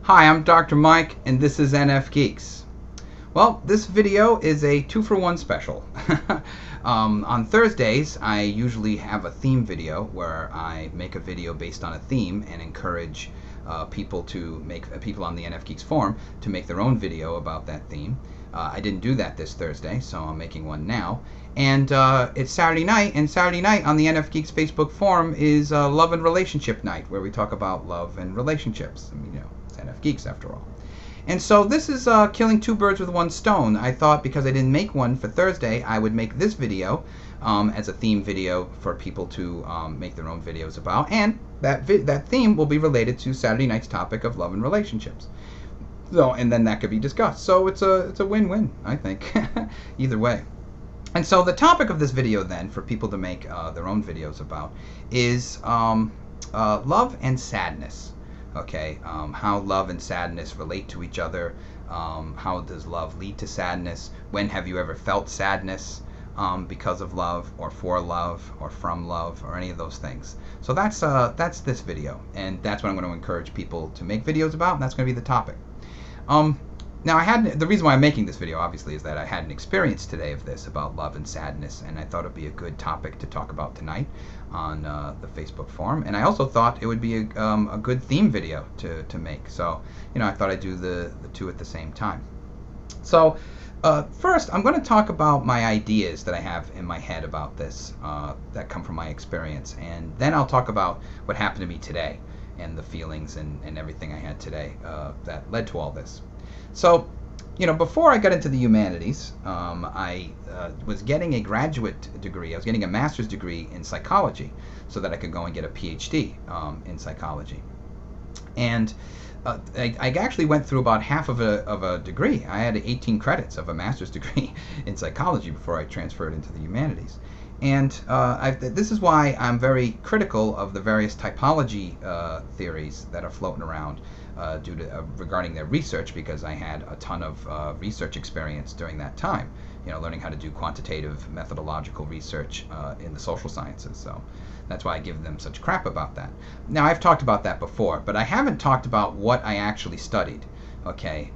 Hi, I'm Dr. Mike, and this is NFGeeks. Well, this video is a 2-for-1 special. On Thursdays, I usually have a theme video where I make a video based on a theme and encourage people on the NFGeeks forum to make their own video about that theme. I didn't do that this Thursday, so I'm making one now. And it's Saturday night, and Saturday night on the NFGeeks Facebook forum is Love and Relationship Night, where we talk about love and relationships. I mean, you know, it's NFGeeks after all. And so this is killing two birds with one stone. I thought because I didn't make one for Thursday, I would make this video as a theme video for people to make their own videos about, and that theme will be related to Saturday night's topic of love and relationships. So, and then that could be discussed. So it's a win-win, I think, either way. And so the topic of this video then, for people to make their own videos about, is love and sadness. Okay, how love and sadness relate to each other. How does love lead to sadness? When have you ever felt sadness because of love, or for love, or from love, or any of those things? So that's this video, and that's what I'm going to encourage people to make videos about, and that's going to be the topic. Now, the reason why I'm making this video, obviously, is that I had an experience today of this about love and sadness, and I thought it would be a good topic to talk about tonight on the Facebook forum. And I also thought it would be a good theme video to make. So, you know, I thought I'd do the two at the same time. So, first, I'm going to talk about my ideas that I have in my head about this that come from my experience, and then I'll talk about what happened to me today and the feelings and everything I had today that led to all this. So, you know, before I got into the humanities, I was getting a graduate degree. I was getting a master's degree in psychology so that I could go and get a PhD in psychology. And I actually went through about half of a degree. I had 18 credits of a master's degree in psychology before I transferred into the humanities. And this is why I'm very critical of the various typology theories that are floating around regarding their research, because I had a ton of research experience during that time, you know, learning how to do quantitative methodological research in the social sciences. So that's why I give them such crap about that. Now, I've talked about that before, but I haven't talked about what I actually studied, okay,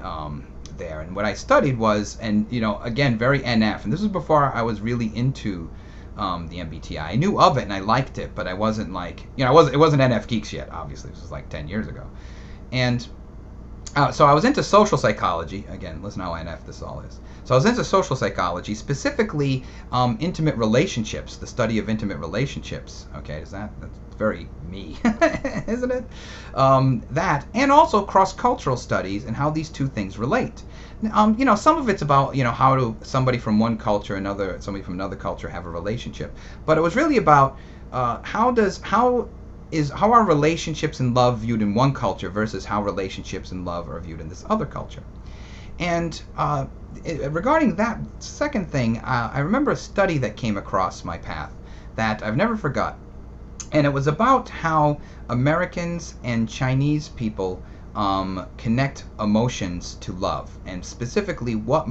there. And what I studied was, and, you know, again, very NF, and this was before I was really into the MBTI. I knew of it and I liked it, but I wasn't like, you know, it wasn't NFGeeks yet, obviously. This was like 10 years ago. And so I was into social psychology. Again, listen how NF this all is. So I was into social psychology, specifically intimate relationships, the study of intimate relationships. Okay, that's very me, isn't it? That, and also cross-cultural studies and how these two things relate. You know, some of it's about, you know, how do somebody from one culture, somebody from another culture have a relationship. But it was really about how are relationships and love viewed in one culture versus how relationships and love are viewed in this other culture. And regarding that second thing, I remember a study that came across my path that I've never forgot. And it was about how Americans and Chinese people connect emotions to love, and specifically what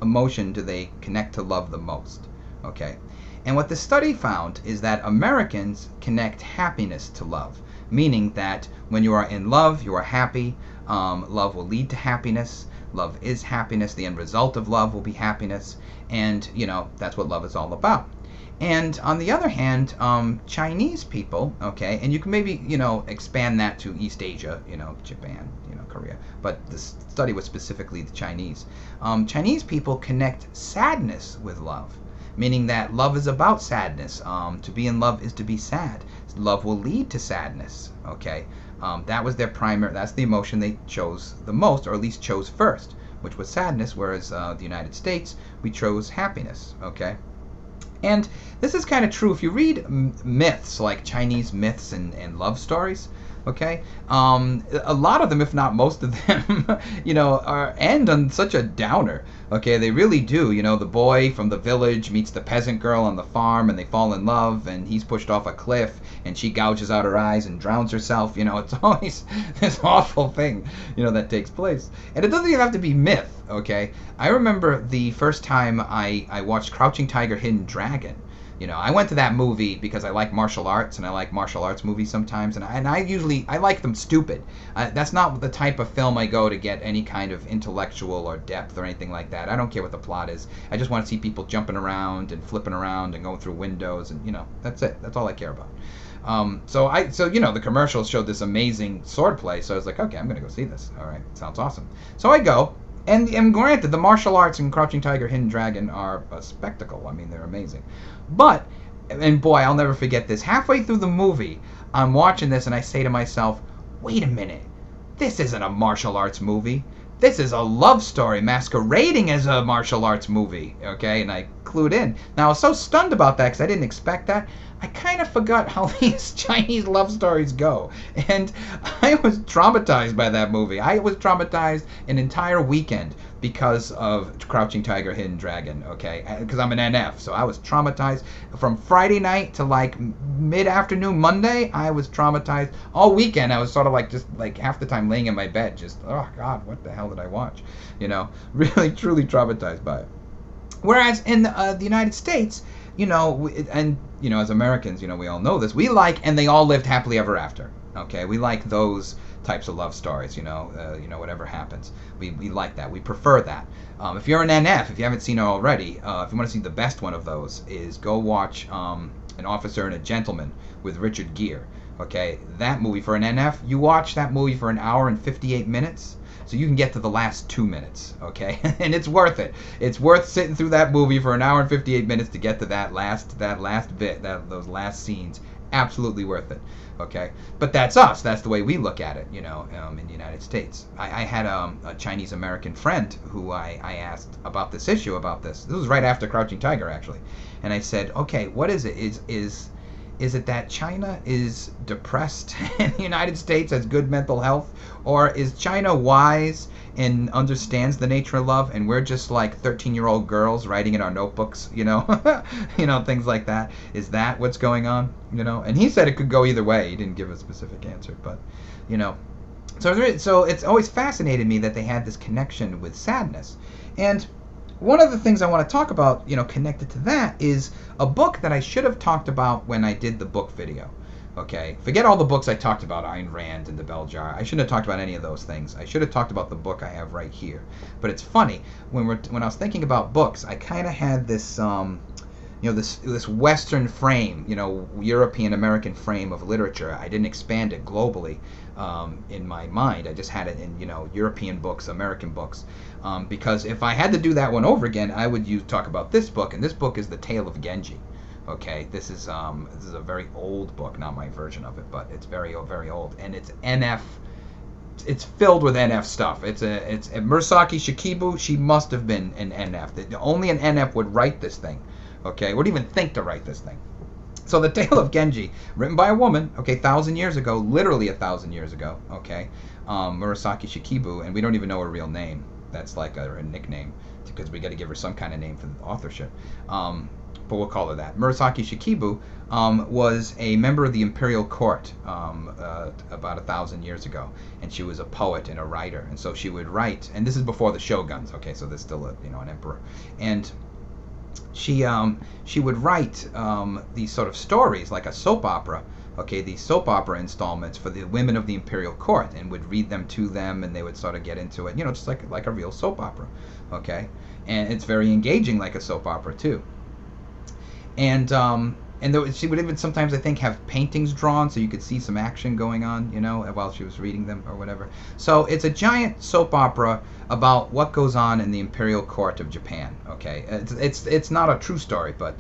emotion do they connect to love the most. Okay. And what the study found is that Americans connect happiness to love, meaning that when you are in love, you are happy. Love will lead to happiness. Love is happiness. The end result of love will be happiness. And, you know, that's what love is all about. And on the other hand, Chinese people, okay, and you can maybe, you know, expand that to East Asia, you know, Japan, you know, Korea, but the study was specifically the Chinese. Chinese people connect sadness with love, meaning that love is about sadness. To be in love is to be sad. Love will lead to sadness, okay? That was their that's the emotion they chose the most, or at least chose first, which was sadness, whereas the United States, we chose happiness, okay? And this is kind of true if you read myths, like Chinese myths and love stories. Okay, a lot of them, if not most of them, end on such a downer. Okay, they really do. The boy from the village meets the peasant girl on the farm, and they fall in love, and he's pushed off a cliff, and she gouges out her eyes and drowns herself. It's always this awful thing, that takes place. And it doesn't even have to be myth. Okay, I remember the first time I watched Crouching Tiger, Hidden Dragon. I went to that movie because I like martial arts, and I like martial arts movies sometimes, and I like them stupid. That's not the type of film I go to get any kind of intellectual or depth or anything like that. I don't care what the plot is. I just want to see people jumping around and flipping around and going through windows, and that's it. That's all I care about. So the commercials showed this amazing sword play, so I was like, okay, I'm gonna go see this. All right, sounds awesome. So I go. And granted, the martial arts in Crouching Tiger, Hidden Dragon are a spectacle. I mean, they're amazing. But, and boy, I'll never forget this. Halfway through the movie, I'm watching this and I say to myself, wait a minute. This isn't a martial arts movie. This is a love story masquerading as a martial arts movie. Okay, and I clued in. Now, I was so stunned about that because I didn't expect that. I kind of forgot how these Chinese love stories go. And I was traumatized by that movie. I was traumatized an entire weekend because of Crouching Tiger, Hidden Dragon, okay? Because I'm an NF, so I was traumatized. From Friday night to like mid-afternoon Monday, I was traumatized. All weekend, I was sort of just half the time laying in my bed, just, oh God, what the hell did I watch? Really, truly traumatized by it. Whereas in the United States, as Americans, we all know this. We like, and they all lived happily ever after. Okay, we like those types of love stories. Whatever happens, we like that. We prefer that. If you're an NF, if you haven't seen it already, if you want to see the best one of those, is go watch An Officer and a Gentleman with Richard Gere. Okay, that movie for an NF, you watch that movie for an hour and 58 minutes. So you can get to the last 2 minutes, okay? And it's worth it. It's worth sitting through that movie for an hour and 58 minutes to get to that last bit, those last scenes. Absolutely worth it, okay? But that's us. That's the way we look at it, in the United States. I had a Chinese American friend who I asked about this issue, about this. This was right after Crouching Tiger, actually. And I said, okay, what is it? Is it that China is depressed and the United States has good mental health? Or is China wise and understands the nature of love, and we're just like 13-year-old girls writing in our notebooks, things like that? Is that what's going on? And he said it could go either way. He didn't give a specific answer, but, So it's always fascinated me that they had this connection with sadness. And one of the things I want to talk about, connected to that, is a book that I should have talked about when I did the book video. Okay, forget all the books I talked about, Ayn Rand and the Bell Jar. I shouldn't have talked about any of those things. I should have talked about the book I have right here. But it's funny, when I was thinking about books, I kind of had this this Western frame, European American frame of literature. I didn't expand it globally in my mind. I just had it in European books, American books, because if I had to do that one over again, I would talk about this book, and this book is the Tale of Genji. Okay, this is a very old book, not my version of it, but it's very very old, and it's NF. It's filled with NF stuff. It's Murasaki Shikibu. She must have been an NF. Only an NF would write this thing. Okay, would even think to write this thing. So the Tale of Genji, written by a woman, okay, 1,000 years ago, literally 1,000 years ago, okay, Murasaki Shikibu, and we don't even know her real name. That's like a nickname, because we got to give her some kind of name for the authorship. But we'll call her that. Murasaki Shikibu was a member of the imperial court about 1,000 years ago, and she was a poet and a writer, and so she would write, and this is before the shoguns, okay, so there's still an emperor, and she would write these sort of stories like a soap opera, okay, these soap opera installments for the women of the imperial court, and would read them to them, and they would sort of get into it, just like a real soap opera, okay, and it's very engaging like a soap opera too. And she would even sometimes, I think, have paintings drawn so you could see some action going on, while she was reading them or whatever. So it's a giant soap opera about what goes on in the imperial court of Japan. Okay, it's not a true story, but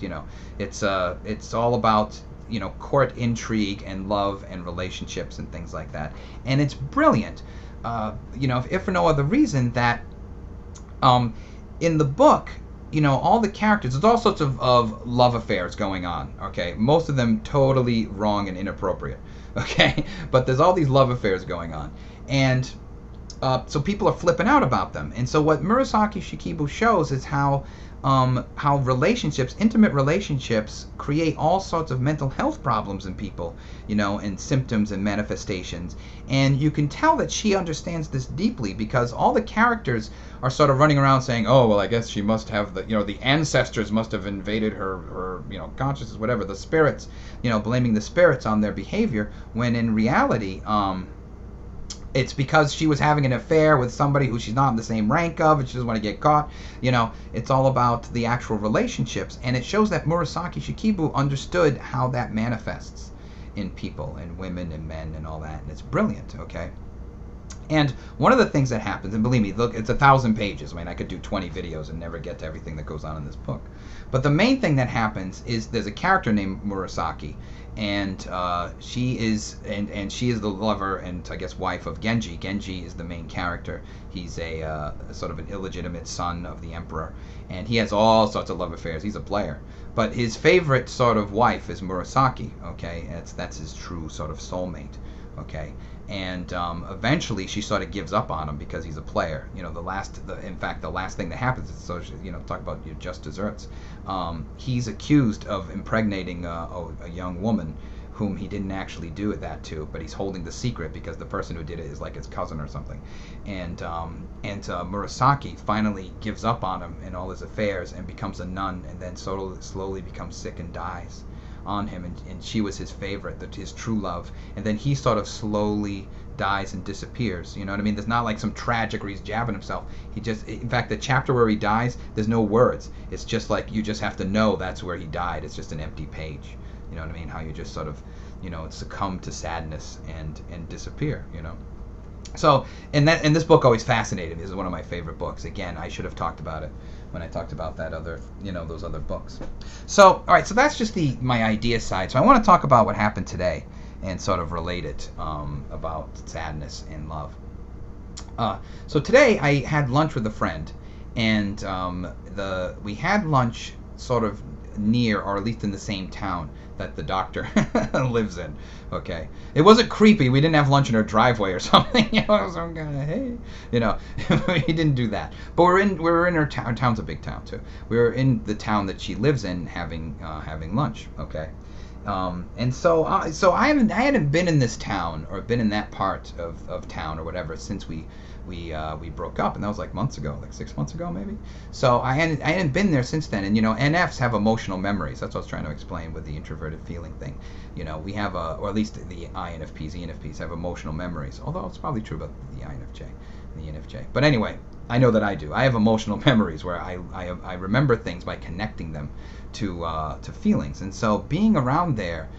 it's all about court intrigue and love and relationships and things like that. And it's brilliant, if for no other reason that in the book, all the characters, there's all sorts of love affairs going on, okay? Most of them totally wrong and inappropriate, okay? But there's all these love affairs going on. And so people are flipping out about them. And so what Murasaki Shikibu shows is how relationships, intimate relationships, create all sorts of mental health problems in people, and symptoms and manifestations. And you can tell that she understands this deeply, because all the characters are sort of running around saying, oh, well, I guess she must have the ancestors must have invaded her consciousness, whatever, the spirits, blaming the spirits on their behavior, when in reality, it's because she was having an affair with somebody who she's not in the same rank of, and she doesn't want to get caught. It's all about the actual relationships, and it shows that Murasaki Shikibu understood how that manifests in people and women and men and all that, and it's brilliant, okay? And one of the things that happens, and believe me, look, it's 1,000 pages. I mean, I could do 20 videos and never get to everything that goes on in this book. But the main thing that happens is there's a character named Murasaki, and she is the lover and I guess wife of Genji. Genji is the main character. He's a sort of an illegitimate son of the emperor, and he has all sorts of love affairs. He's a player, but his favorite sort of wife is Murasaki. Okay, that's his true sort of soulmate. Okay, and eventually she sort of gives up on him because he's a player. In fact, the last thing that happens is, so talk about your just desserts. He's accused of impregnating a young woman whom he didn't actually do that to, but he's holding the secret because the person who did it is like his cousin or something. And Murasaki finally gives up on him and all his affairs and becomes a nun, and then slowly becomes sick and dies on him, and she was his favorite, his true love, and then he sort of slowly dies and disappears. You know what I mean? There's not like some tragic where he's jabbing himself. In fact, the chapter where he dies, there's no words. It's just like you just have to know that's where he died. It's just an empty page. You know what I mean? How you just sort of, succumb to sadness and disappear. So, and this book always fascinated me. This is one of my favorite books. Again, I should have talked about it when I talked about that other, those other books. So, all right, so that's just my idea side. So I want to talk about what happened today and sort of relate it about sadness and love. So today I had lunch with a friend, and we had lunch sort of near, or at least in the same town that the doctor lives in. Okay, it wasn't creepy. We didn't have lunch in her driveway or something. Some kind of hey, he didn't do that. But we were in her town. Town's a big town too. We were in the town that she lives in, having lunch. Okay, and so I hadn't been in this town or been in that part of town or whatever since we broke up, and that was like months ago, like 6 months ago maybe. So I hadn't been there since then. And NFs have emotional memories. That's what I was trying to explain with the introverted feeling thing. We have or at least the INFPs, ENFPs have emotional memories. Although it's probably true about the INFJ and the ENFJ. But anyway, I know that I do. I have emotional memories where I remember things by connecting them to feelings. And so being around there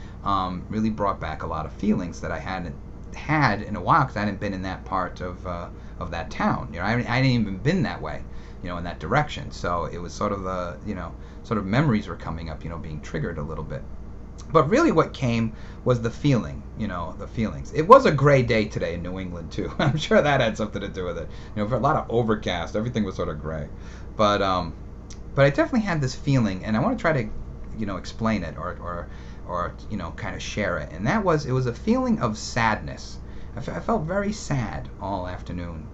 really brought back a lot of feelings that I hadn't had in a while, because I hadn't been in that part of that town. I hadn't even been that way, in that direction. So it was sort of sort of memories were coming up, being triggered a little bit. But really what came was the feeling, the feelings. It was a gray day today in New England too. I'm sure that had something to do with it. For a lot of overcast, everything was sort of gray. But I definitely had this feeling, and I want to try to, explain it or kind of share it. And it was a feeling of sadness. I felt very sad all afternoon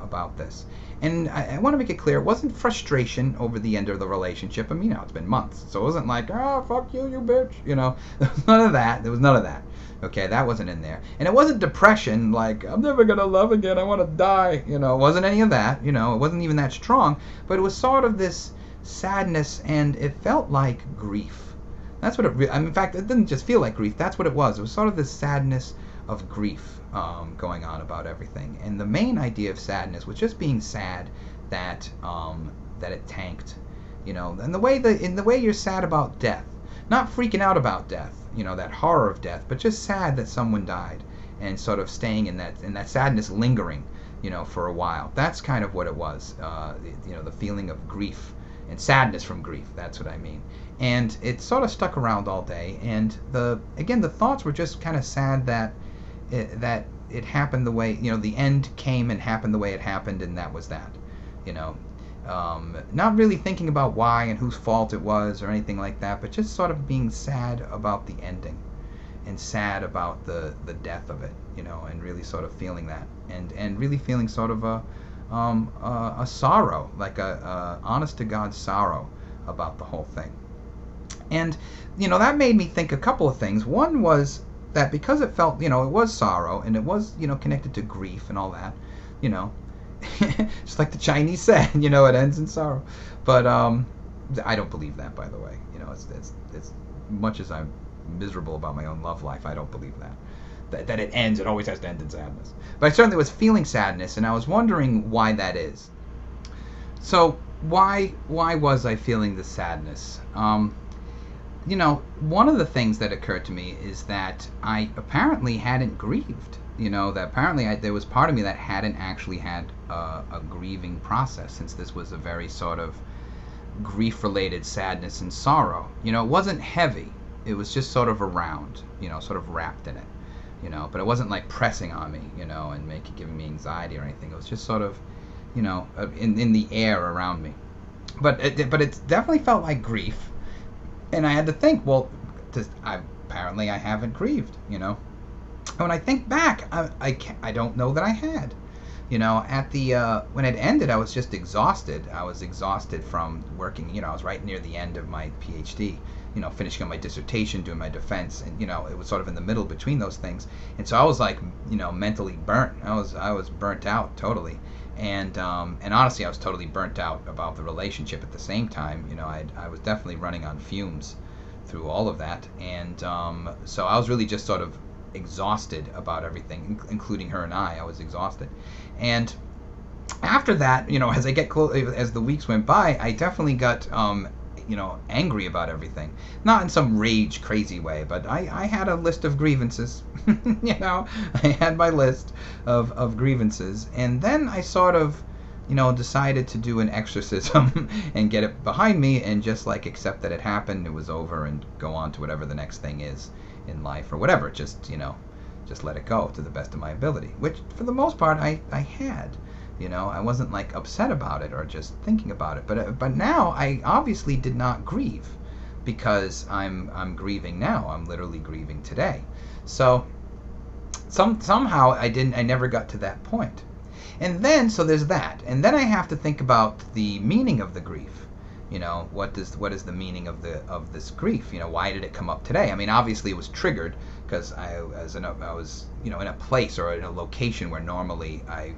about this. And I want to make it clear, it wasn't frustration over the end of the relationship. I mean, it's been months, so it wasn't like, oh, fuck you, you bitch. There was none of that. There was none of that. Okay, that wasn't in there. And it wasn't depression, like, I'm never going to love again, I want to die. It wasn't any of that. It wasn't even that strong. But it was sort of this sadness, and it felt like grief. That's what it in fact, it didn't just feel like grief. That's what it was. It was sort of this sadness of grief going on about everything. And the main idea of sadness was just being sad that it tanked, and the way you're sad about death, not freaking out about death, that horror of death, but just sad that someone died, and sort of staying in that sadness lingering, for a while. That's kind of what it was, the feeling of grief and sadness from grief. That's what I mean. And it sort of stuck around all day. And the thoughts were just kind of sad that it happened the way, the end came and happened the way it happened, and that was that. not really thinking about why and whose fault it was or anything like that, but just sort of being sad about the ending and sad about the death of it, and really sort of feeling that, and really feeling sort of a sorrow, like a honest to God sorrow about the whole thing. And that made me think a couple of things. One was that because it felt, it was sorrow, and it was, connected to grief and all that, just like the Chinese said, it ends in sorrow. But I don't believe that, by the way. It's much as I'm miserable about my own love life, I don't believe that it ends. It always has to end in sadness. But I certainly was feeling sadness, and I was wondering why that is. So why was I feeling this sadness? One of the things that occurred to me is that I apparently hadn't grieved. That apparently there was part of me that hadn't actually had a grieving process, since this was a very sort of grief-related sadness and sorrow. It wasn't heavy. It was just sort of around, sort of wrapped in it, but it wasn't like pressing on me, and giving me anxiety or anything. It was just sort of, in the air around me. But it definitely felt like grief. And I had to think, well, apparently I haven't grieved, And when I think back, I don't know that I had. At the when it ended, I was just exhausted. I was exhausted from working. I was right near the end of my PhD, finishing up my dissertation, doing my defense, and it was sort of in the middle between those things. And so I was like, mentally burnt. I was burnt out totally. And honestly, I was totally burnt out about the relationship at the same time. I was definitely running on fumes through all of that. And so I was really just sort of exhausted about everything, including her and I was exhausted. And after that, as I get as the weeks went by, I definitely got angry about everything. Not in some rage crazy way, but I had a list of grievances. I had my list of grievances, and then I sort of decided to do an exorcism and get it behind me, and just like accept that it happened, it was over, and go on to whatever the next thing is in life, or whatever. Just let it go to the best of my ability, which for the most part I had. I wasn't like upset about it or just thinking about it, but now I obviously did not grieve, because I'm grieving now. I'm literally grieving today. So somehow I never got to that point. And then so there's that, and then I have to think about the meaning of the grief. What is the meaning of this grief? Why did it come up today? I mean, obviously it was triggered because I was in a place or in a location where normally I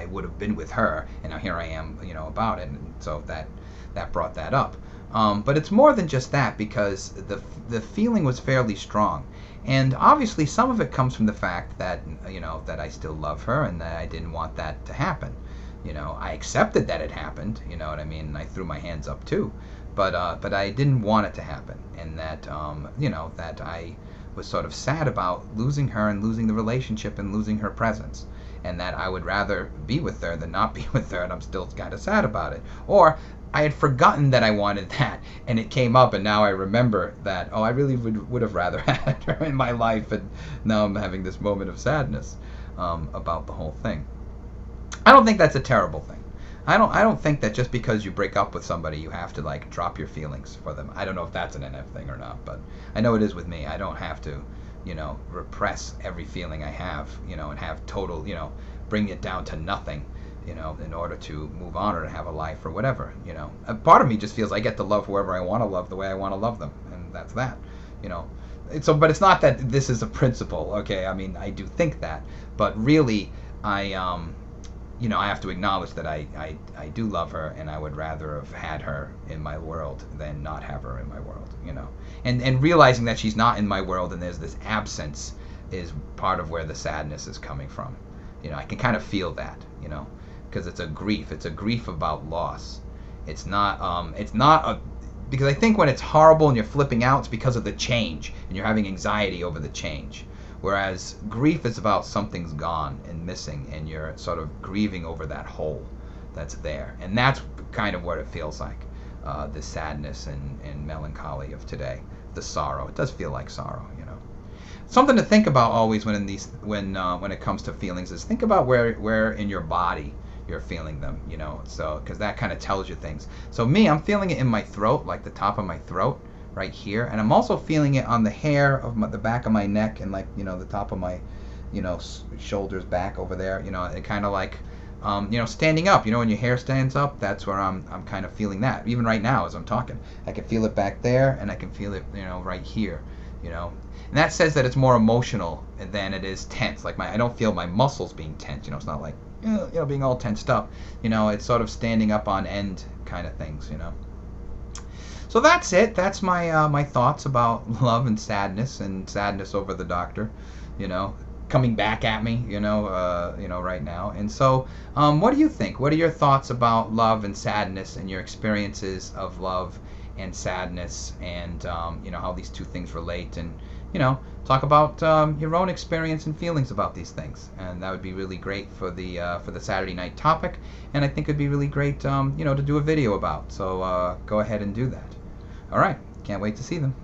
would have been with her, and now here I am, about it, and so that brought that up. But it's more than just that, because the feeling was fairly strong, and obviously some of it comes from the fact that that I still love her, and that I didn't want that to happen. I accepted that it happened. You know what I mean? And I threw my hands up too, but I didn't want it to happen, and that that I was sort of sad about losing her and losing the relationship and losing her presence, and that I would rather be with her than not be with her, and I'm still kind of sad about it. Or I had forgotten that I wanted that, and it came up, and now I remember that, I really would have rather had her in my life, and now I'm having this moment of sadness about the whole thing. I don't think that's a terrible thing. I don't think that just because you break up with somebody you have to like drop your feelings for them. I don't know if that's an NF thing or not, but I know it is with me. I don't have to, repress every feeling I have, and have total, bring it down to nothing, in order to move on or to have a life or whatever, A part of me just feels I get to love whoever I want to love the way I want to love them, and that's that, But it's not that this is a principle, okay? I mean, I do think that, but really, I have to acknowledge that I do love her, and I would rather have had her in my world than not have her in my world, And realizing that she's not in my world and there's this absence is part of where the sadness is coming from. I can kind of feel that, because it's a grief. It's a grief about loss. It's not because I think when it's horrible and you're flipping out, it's because of the change, and you're having anxiety over the change. Whereas grief is about something's gone and missing, and you're sort of grieving over that hole that's there. And that's kind of what it feels like, the sadness and melancholy of today, the sorrow. It does feel like sorrow, Something to think about always when it comes to feelings is think about where in your body you're feeling them, you know, so because that kind of tells you things. So me, I'm feeling it in my throat, like the top of my throat right here, and I'm also feeling it on the hair of the back of my neck and, like, you know, the top of my, you know, shoulders back over there, you know, it kind of like, you know, standing up, you know, when your hair stands up, that's where I'm kind of feeling that. Even right now as I'm talking, I can feel it back there, and I can feel it, you know, right here, you know. And that says that it's more emotional than it is tense. Like I don't feel my muscles being tense, you know, it's not like, you know, being all tensed up, you know, it's sort of standing up on end kind of things, you know. So that's it. That's my my thoughts about love and sadness over the doctor, you know, coming back at me, you know, right now. And so, what do you think? What are your thoughts about love and sadness and your experiences of love and sadness, and you know, how these two things relate, and, you know, talk about your own experience and feelings about these things. And that would be really great for the Saturday night topic, and I think it'd be really great, you know, to do a video about. So go ahead and do that. All right, can't wait to see them.